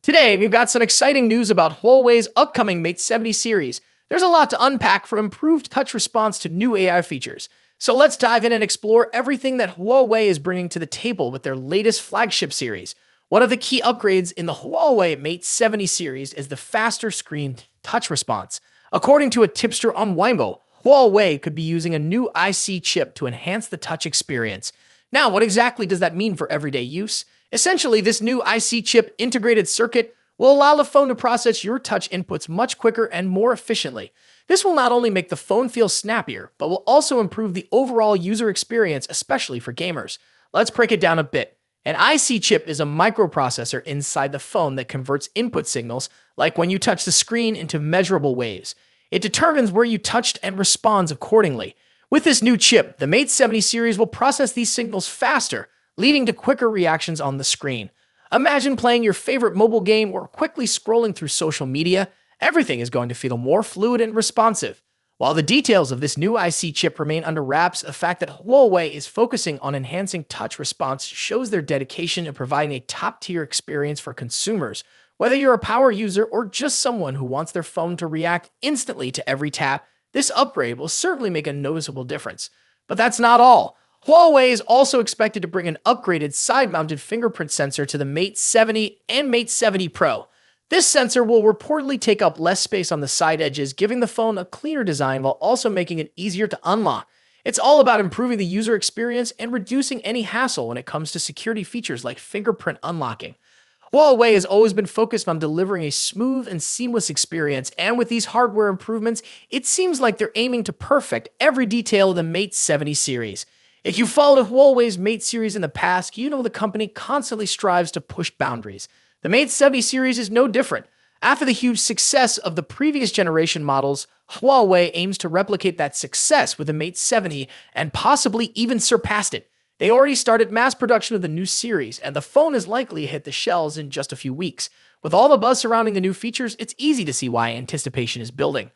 Today, we've got some exciting news about Huawei's upcoming Mate 70 series. There's a lot to unpack from improved touch response to new AI features. So let's dive in and explore everything that Huawei is bringing to the table with their latest flagship series. One of the key upgrades in the Huawei Mate 70 series is the faster screen touch response. According to a tipster on Weibo, Huawei could be using a new IC chip to enhance the touch experience. Now, what exactly does that mean for everyday use? Essentially, this new IC chip integrated circuit will allow the phone to process your touch inputs much quicker and more efficiently. This will not only make the phone feel snappier, but will also improve the overall user experience, especially for gamers. Let's break it down a bit. An IC chip is a microprocessor inside the phone that converts input signals, like when you touch the screen, into measurable waves. It determines where you touched and responds accordingly. With this new chip, the Mate 70 series will process these signals faster, leading to quicker reactions on the screen. Imagine playing your favorite mobile game or quickly scrolling through social media. Everything is going to feel more fluid and responsive. While the details of this new IC chip remain under wraps, the fact that Huawei is focusing on enhancing touch response shows their dedication to providing a top-tier experience for consumers. Whether you're a power user or just someone who wants their phone to react instantly to every tap, this upgrade will certainly make a noticeable difference. But that's not all. Huawei is also expected to bring an upgraded side-mounted fingerprint sensor to the Mate 70 and Mate 70 Pro. This sensor will reportedly take up less space on the side edges, giving the phone a cleaner design while also making it easier to unlock. It's all about improving the user experience and reducing any hassle when it comes to security features like fingerprint unlocking. Huawei has always been focused on delivering a smooth and seamless experience, and with these hardware improvements, it seems like they're aiming to perfect every detail of the Mate 70 series. If you followed Huawei's Mate series in the past, you know the company constantly strives to push boundaries. The Mate 70 series is no different. After the huge success of the previous generation models, Huawei aims to replicate that success with the Mate 70 and possibly even surpassed it. They already started mass production of the new series, and the phone is likely to hit the shelves in just a few weeks. With all the buzz surrounding the new features, it's easy to see why anticipation is building.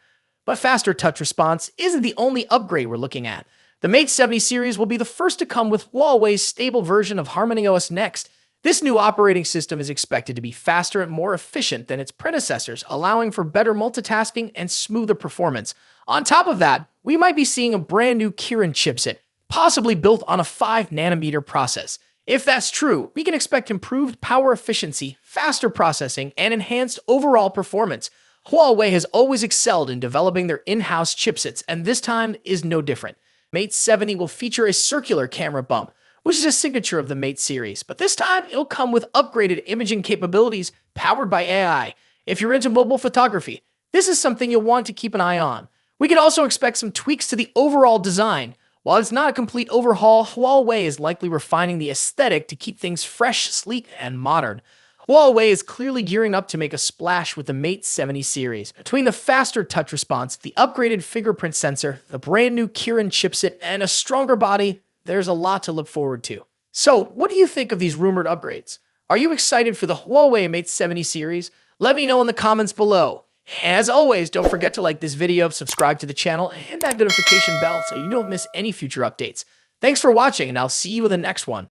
But faster touch response isn't the only upgrade we're looking at. The Mate 70 series will be the first to come with Huawei's stable version of HarmonyOS Next. This new operating system is expected to be faster and more efficient than its predecessors, allowing for better multitasking and smoother performance. On top of that, we might be seeing a brand new Kirin chipset, possibly built on a 5nm process. If that's true, we can expect improved power efficiency, faster processing, and enhanced overall performance. Huawei has always excelled in developing their in-house chipsets, and this time is no different. Mate 70 will feature a circular camera bump, which is a signature of the Mate series, but this time it'll come with upgraded imaging capabilities powered by AI. If you're into mobile photography, this is something you'll want to keep an eye on. We can also expect some tweaks to the overall design. While it's not a complete overhaul, Huawei is likely refining the aesthetic to keep things fresh, sleek, and modern. Huawei is clearly gearing up to make a splash with the Mate 70 series. Between the faster touch response, the upgraded fingerprint sensor, the brand new Kirin chipset, and a stronger body, there's a lot to look forward to. So, what do you think of these rumored upgrades? Are you excited for the Huawei Mate 70 series? Let me know in the comments below. As always, don't forget to like this video, subscribe to the channel, and hit that notification bell so you don't miss any future updates. Thanks for watching, and I'll see you in the next one.